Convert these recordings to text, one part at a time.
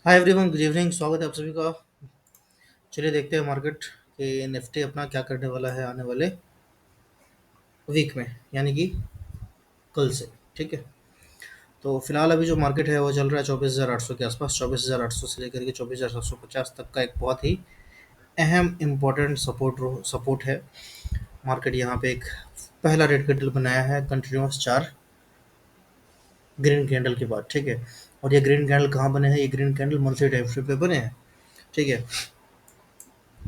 Hi everyone, good evening. स्वागत है आप सभी का। चलिए देखते हैं मार्केट के निफ्टी अपना क्या करने वाला है आने वाले वीक में, यानी कि कल से। ठीक है। तो फिलहाल अभी जो मार्केट है वो चल रहा है 24,800 के आसपास। 24,800 से लेकर के 24,750 तक का एक बहुत ही अहम इम्पोर्टेंट सपोर्ट है। मार्केट यहाँ पे एक पहला रेड कैंडल बनाया है कंटिन्यूस 4 ग्रीन कैंडल के बाद। ठीक है। और ये ग्रीन कैंडल कहाँ बने हैं? ये green candle monthly time frame पे बने हैं। ठीक है।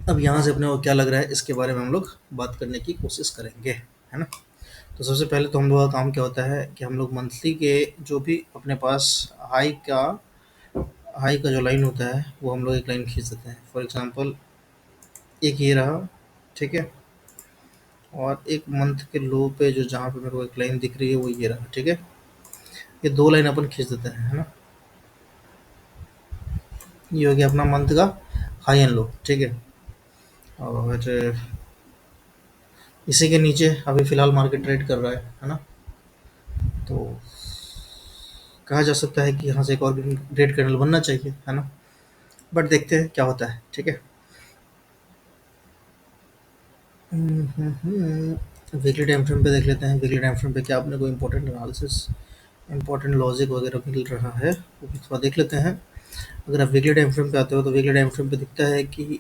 अब यहाँ से अपने को क्या लग रहा है इसके बारे में हम लोग बात करने की कोशिश करेंगे, है ना। तो सबसे पहले तो हम लोग का काम क्या होता है कि हम लोग मंथली के जो भी अपने पास हाई का हाई का जो लाइन होता है वो हम लोग एक लाइन खींच देते हैं। फॉर एग्जांपल एक ये रहा। ठीक है। और एक मंथ के लो पे जो जहाँ पे मेरे को एक लाइन दिख रही है वो ये रहा। ठीक है। ये दो लाइन अपन खींच देते हैं, है ना। ये हो गया अपना मंथ का हाई एंड लो। ठीक है। और इसी के नीचे अभी फिलहाल मार्केट ट्रेड कर रहा है ना। तो कहा जा सकता है कि यहाँ से एक और रेड कैंडल बनना चाहिए, है ना। बट देखते हैं क्या होता है। ठीक है। वीकली टाइम फ्रेम पे देख लेते हैं। वीकली टाइम फ्रेम पे क्या अपने को इम्पोर्टेंट एनालिसिस, इम्पोर्टेंट लॉजिक वगैरह मिल रहा है वो भी थोड़ा देख लेते हैं। अगर आप वीकली टाइम फ्रेम पे आते हो तो वीकली टाइम फ्रेम पे दिखता है कि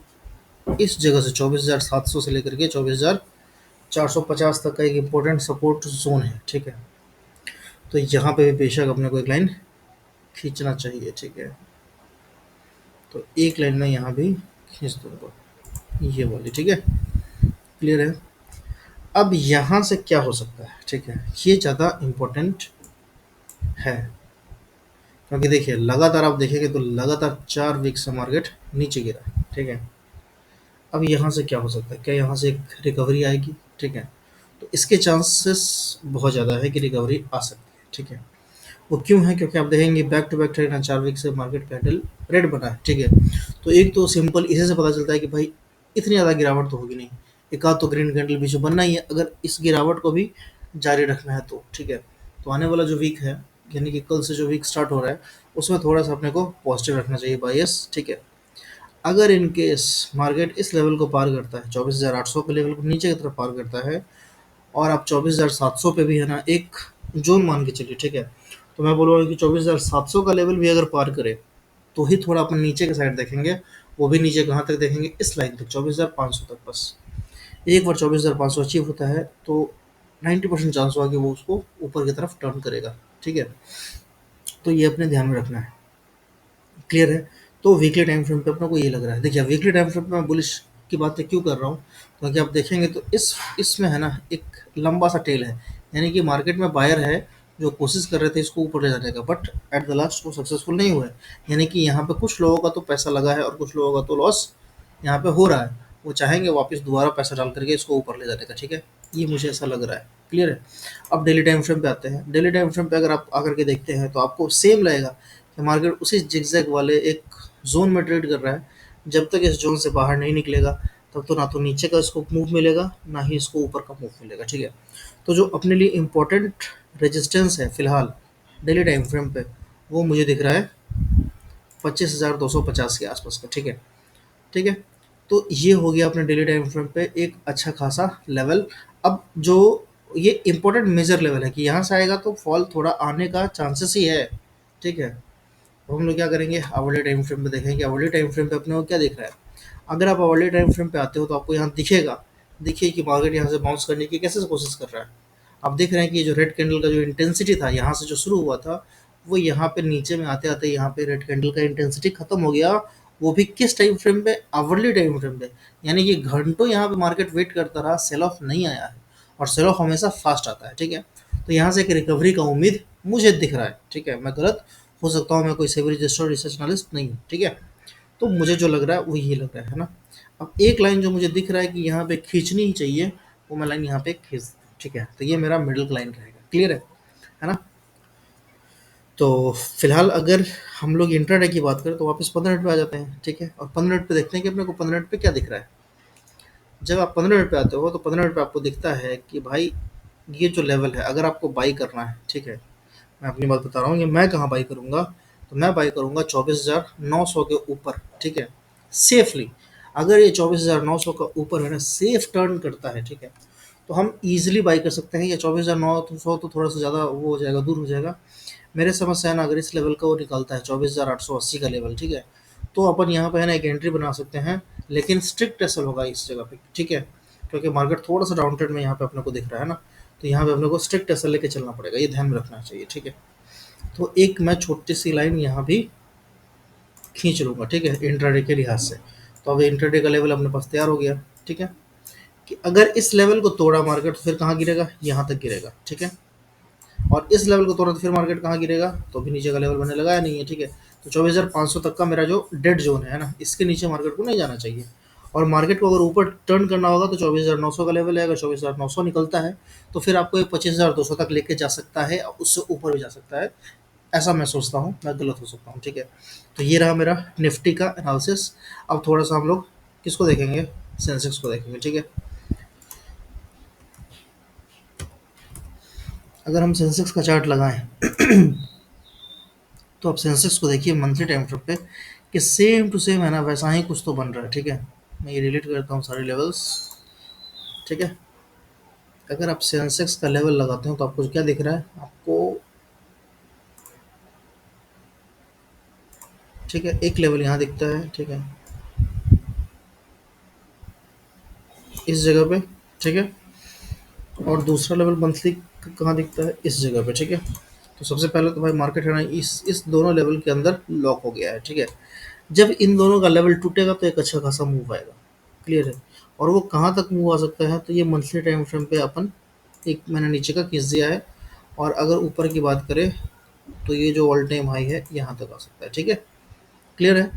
इस जगह से 24,700 से लेकर के 24,450 तक का एक इम्पोर्टेंट सपोर्ट जोन है। ठीक है। तो यहाँ पे भी बेशक अपने को एक लाइन खींचना चाहिए। ठीक है। तो एक लाइन में यहाँ भी खींच दूंगा, ये वाली। ठीक है। क्लियर है। अब यहाँ से क्या हो सकता है? ठीक है। ये ज़्यादा इम्पोर्टेंट है, क्योंकि देखिए लगातार आप देखेंगे तो लगातार 4 वीक से मार्केट नीचे गिरा है। ठीक है। अब यहाँ से क्या हो सकता है? क्या यहाँ से एक रिकवरी आएगी? ठीक है। तो इसके चांसेस बहुत ज़्यादा है कि रिकवरी आ सकती है। ठीक है। वो क्यों है? क्योंकि आप देखेंगे बैक टू बैक ट्रेड ना 4 वीक से मार्केट कैंडल रेड बना है। ठीक है। तो एक तो सिंपल इसी से पता चलता है कि भाई इतनी ज़्यादा गिरावट तो होगी नहीं। एक आध तो ग्रीन कैंडल भी जो बनना ही है अगर इस गिरावट को भी जारी रखना है तो। ठीक है। तो आने वाला जो वीक है, यानी कि कल से जो वीक स्टार्ट हो रहा है, उसमें थोड़ा सा अपने को पॉजिटिव रखना चाहिए बायस। ठीक है। अगर इन केस मार्केट इस लेवल को पार करता है, 24,800 के लेवल को नीचे की तरफ पार करता है, और आप 24,700 पे भी है ना एक जोन मान के चलिए। ठीक है। तो मैं बोलूँगा कि 24,700 का लेवल भी अगर पार करे तो ही थोड़ा अपन नीचे के साइड देखेंगे। वो भी नीचे कहाँ तक देखेंगे? इस लाइन तक, 24,500 तक बस। एक बार 24,500 अचीव होता है तो 90% चांस हुआ कि वो उसको ऊपर की तरफ टर्न करेगा। ठीक है। तो ये अपने ध्यान में रखना है। क्लियर है। तो वीकली टाइम फ्रेम पे अपने को ये लग रहा है। देखिए वीकली टाइम फ्रेम पे मैं बुलिश की बातें क्यों कर रहा हूँ, क्योंकि आप देखेंगे तो इसमें है ना एक लंबा सा टेल है, यानी कि मार्केट में बायर है जो कोशिश कर रहे थे इसको ऊपर ले जाने का, बट एट द लास्ट वो सक्सेसफुल नहीं हुए। यानी कि यहाँ पे कुछ लोगों का तो पैसा लगा है और कुछ लोगों का तो लॉस यहाँ पे हो रहा है। वो चाहेंगे वापस दोबारा पैसा डाल करके इसको ऊपर ले जाने का। ठीक है। ये मुझे ऐसा लग रहा है। क्लियर है। अब डेली टाइम फ्रेम पे आते हैं। डेली टाइम फ्रेम पे अगर आप आकर के देखते हैं तो आपको सेम लगेगा कि मार्केट उसी जिगजैग वाले एक जोन में ट्रेड कर रहा है। जब तक इस जोन से बाहर नहीं निकलेगा तब तो ना तो नीचे का इसको मूव मिलेगा ना ही इसको ऊपर का मूव मिलेगा। ठीक है। तो जो अपने लिए इम्पोर्टेंट रेजिस्टेंस है फिलहाल डेली टाइम फ्रेम पे, वो मुझे दिख रहा है 25,250 के आसपास का। ठीक है। ठीक है। तो ये हो गया अपने डेली टाइम फ्रेम पे एक अच्छा खासा लेवल। अब जो ये इम्पोर्टेंट मेजर लेवल है कि यहाँ से आएगा तो फॉल थोड़ा आने का चांसेस ही है। ठीक है। अब हम लोग क्या करेंगे? आवरली टाइम फ्रेम पे देखेंगे। आवरली टाइम फ्रेम पे अपने को क्या दिख रहा है? अगर आप आवरली टाइम फ्रेम पे आते हो तो आपको यहाँ दिखेगा, देखिए कि मार्केट यहाँ से बाउंस करने की कैसे कोशिश कर रहा है। आप देख रहे हैं कि ये जो रेड कैंडल का जो इंटेंसिटी था यहाँ से जो शुरू हुआ था, वो यहाँ पे नीचे में आते आते यहाँ पे रेड कैंडल का इंटेंसिटी खत्म हो गया। वो भी किस टाइम फ्रेम पे? आवरली टाइम फ्रेम पे। यानी कि घंटों यहाँ पे मार्केट वेट करता रहा, सेल ऑफ नहीं आया है। और सेल ऑफ हमेशा फास्ट आता है। ठीक है। तो यहाँ से एक रिकवरी का उम्मीद मुझे दिख रहा है। ठीक है। मैं गलत हो सकता हूँ, मैं कोई सेबी रजिस्टर्ड रिसर्च एनालिस्ट नहीं हूँ। ठीक है। तो मुझे जो लग रहा है वो ये लग रहा है ना। अब एक लाइन जो मुझे दिख रहा है कि यहाँ पे खींचनी ही चाहिए, वो मैं लाइन यहाँ पे खींच दूँ। ठीक है। तो ये मेरा मिडिल लाइन रहेगा। क्लियर है ना। तो फिलहाल अगर हम लोग इंट्राडे की बात करें तो वापस 15 मिनट पे आ जाते हैं। ठीक है। और 15 मिनट पे देखते हैं कि अपने को 15 मिनट पे क्या दिख रहा है। जब आप 15 मिनट पे आते हो तो 15 मिनट पे आपको दिखता है कि भाई ये जो लेवल है अगर आपको बाई करना है। ठीक है। मैं अपनी बात बता रहा हूँ, ये मैं कहाँ बाई करूँगा? तो मैं बाई करूँगा 24,900 के ऊपर, ठीक है, सेफली। अगर ये 24,900 का ऊपर है ना, सेफ टर्न करता है, ठीक है, तो हम इजीली बाई कर सकते हैं। या 24,900 तो थोड़ा सा ज़्यादा वो हो जाएगा, दूर हो जाएगा। मेरे समझ से है ना, अगर इस लेवल का वो निकालता है 24,880 का लेवल, ठीक है, तो अपन यहाँ पे है ना एक एंट्री बना सकते हैं, लेकिन स्ट्रिक्ट एसल होगा इस जगह पे, ठीक है, क्योंकि मार्केट थोड़ा सा डाउन ट्रेंड में यहाँ पे अपने को दिख रहा है ना, तो यहाँ पे अपने को स्ट्रिक्ट एसल लेके चलना पड़ेगा, ये ध्यान में रखना चाहिए, ठीक है। तो एक मैं छोटी सी लाइन यहाँ भी खींच लूँगा, ठीक है, इंट्राडे के लिहाज से। तो अब इंट्राडे का लेवल अपने पास तैयार हो गया, ठीक है, कि अगर इस लेवल को तोड़ा मार्केट तो फिर कहाँ गिरेगा, यहाँ तक गिरेगा, ठीक है। और इस लेवल को तोड़ा तो फिर मार्केट कहाँ गिरेगा, तो भी नीचे का लेवल मैंने लगाया नहीं है, ठीक है। तो 24,500 तक का मेरा जो डेड जोन है ना, इसके नीचे मार्केट को नहीं जाना चाहिए। और मार्केट को अगर ऊपर टर्न करना होगा तो 24,900 का लेवल है, अगर 24,900 निकलता है तो फिर आपको ये 25,200 तक लेके जा सकता है, उससे ऊपर भी जा सकता है, ऐसा मैं सोचता हूँ। मैं गलत हो सकता हूँ, ठीक है। तो ये रहा मेरा निफ्टी का एनालिसिस। अब थोड़ा सा हम लोग किसको देखेंगे, सेंसेक्स को देखेंगे, ठीक है। अगर हम सेंसेक्स का चार्ट लगाएं तो आप सेंसेक्स को देखिए मंथली टाइम फ्रेम पे, कि सेम टू सेम है ना, वैसा ही कुछ तो बन रहा है, ठीक है। मैं ये डिलीट करता हूँ सारे लेवल्स, ठीक है। अगर आप सेंसेक्स का लेवल लगाते हो तो आपको क्या दिख रहा है, आपको, ठीक है, एक लेवल यहाँ दिखता है, ठीक है, इस जगह पे, ठीक है। और दूसरा लेवल मंथली कहाँ दिखता है, इस जगह पे, ठीक है। तो सबसे पहले तो भाई मार्केट है ना इस दोनों लेवल के अंदर लॉक हो गया है, ठीक है। जब इन दोनों का लेवल टूटेगा तो एक अच्छा खासा मूव आएगा, क्लियर है। और वो कहाँ तक मूव आ सकता है, तो ये मंथली टाइम फ्रेम पे अपन एक मैंने नीचे का खींच दिया है। और अगर ऊपर की बात करें तो ये जो ऑल टाइम हाई है यहाँ तक आ सकता है, ठीक है, क्लियर है।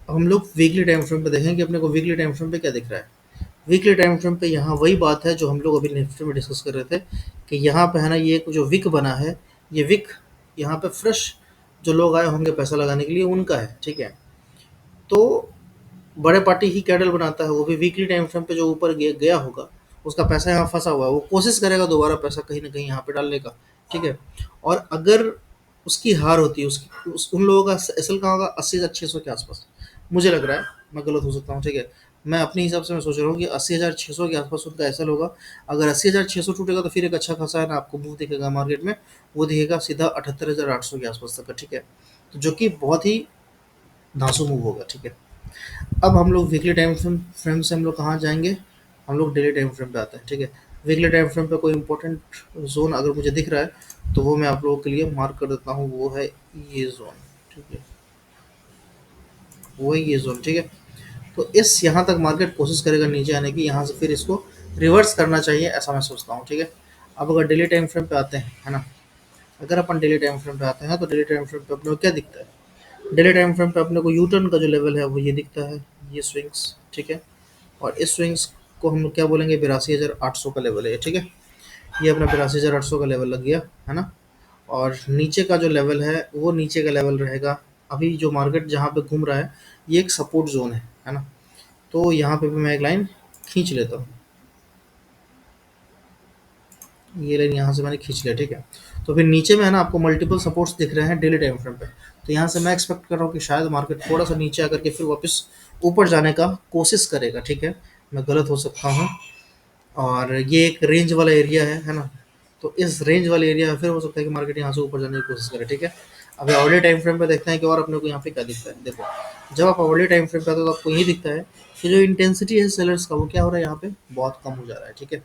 अब हम लोग वीकली टाइम फ्रेम पे देखें कि अपने को वीकली टाइम फ्रेम पे क्या दिख रहा है। वीकली टाइम फ्रेम पे यहाँ वही बात है जो हम लोग अभी निफ्टी में डिस्कस कर रहे थे, कि यहाँ पे है ना ये जो विक बना है, ये विक यहाँ पे फ्रेश जो लोग आए होंगे पैसा लगाने के लिए उनका है, ठीक है। तो बड़े पार्टी ही कैंडल बनाता है, वो भी वीकली टाइम फ्रेम पे जो ऊपर गया होगा, उसका पैसा यहाँ फंसा हुआ है, वो कोशिश करेगा दोबारा पैसा कहीं ना कहीं यहाँ पे डालने का, ठीक है। और अगर उसकी हार होती है, उन लोगों का असल कहाँ होगा, 80,600 के आसपास मुझे लग रहा है, मैं गलत हो सकता हूँ, ठीक है। मैं अपने हिसाब से मैं सोच रहा हूँ कि 80,600 के आसपास उनका ऐसा होगा। अगर 80,600 टूटेगा तो फिर एक अच्छा खासा है ना आपको मूव दिखेगा मार्केट में, वो दिखेगा सीधा 78,800 के आसपास तक का, ठीक है। तो जो कि बहुत ही धांसू मूव होगा, ठीक है। अब हम लोग वीकली टाइम फ्रेम से हम लोग कहाँ जाएंगे, हम लोग डेली टाइम फ्रेम पे आते हैं, ठीक है। वीकली टाइम फ्रेम पे कोई इंपॉर्टेंट जोन अगर मुझे दिख रहा है तो वो मैं आप लोगों के लिए मार्क कर देता हूँ, वो है ये जोन, ठीक है, वो है ये जोन, ठीक है। तो इस यहाँ तक मार्केट कोशिश करेगा नीचे आने की, यहाँ से फिर इसको रिवर्स करना चाहिए, ऐसा मैं सोचता हूँ, ठीक है। अब अगर डेली टाइम फ्रेम पे आते हैं, है ना, अगर अपन डेली टाइम फ्रेम पे आते हैं तो डेली टाइम फ्रेम पे अपने को क्या दिखता है, डेली टाइम फ्रेम पे अपने को यू टर्न का जो लेवल है वो ये दिखता है, ये स्विंग्स, ठीक है। और इस स्विंग्स को हम लोग क्या बोलेंगे, 82,800 का लेवल है, ठीक है। ये अपना 82,800 का लेवल लग गया, है ना। और नीचे का जो लेवल है वो नीचे का लेवल रहेगा, अभी जो मार्केट जहाँ पे घूम रहा है ये एक सपोर्ट जोन है ना। तो यहाँ पे भी मैं एक लाइन खींच लेता हूँ, ये लाइन यहाँ से मैंने खींच लिया, ठीक है। तो फिर नीचे में है ना आपको मल्टीपल सपोर्ट्स दिख रहे हैं डेली टाइम फ्रेम पे। तो यहाँ से मैं एक्सपेक्ट कर रहा हूँ कि शायद मार्केट थोड़ा सा नीचे आकर के फिर वापस ऊपर जाने का कोशिश करेगा, ठीक है। मैं गलत हो सकता हूँ। और ये एक रेंज वाला एरिया है ना। तो इस रेंज वाले एरिया में फिर हो सकता है कि मार्केट यहाँ से ऊपर जाने की कोशिश करे, ठीक है। अभी आवर्ली टाइम फ्रेम पे देखते हैं कि और अपने को यहाँ पे क्या दिखता है। देखो, जब आप आवर्ली टाइम फ्रेम पे आते हो तो आपको यही दिखता है कि जो इंटेंसिटी है सेलर्स का वो क्या हो रहा है, यहाँ पे बहुत कम हो जा रहा है, ठीक है।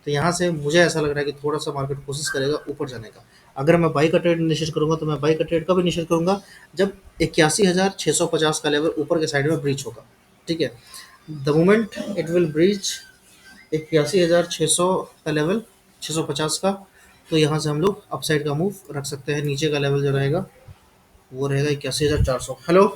तो यहाँ से मुझे ऐसा लग रहा है कि थोड़ा सा मार्केट कोशिश करेगा ऊपर जाने का। अगर मैं बाई का ट्रेड इनिशिएट करूंगा तो मैं बाई का ट्रेड कब इनिशिएट करूंगा, जब 81,650 का लेवल ऊपर के साइड में ब्रीच होगा, ठीक है। The moment it will breach 81,600 का लेवल, 650 का, तो यहाँ से हम लोग अपसाइड का मूव रख सकते हैं। नीचे का लेवल जो रहेगा वो रहेगा 81,400। हेलो।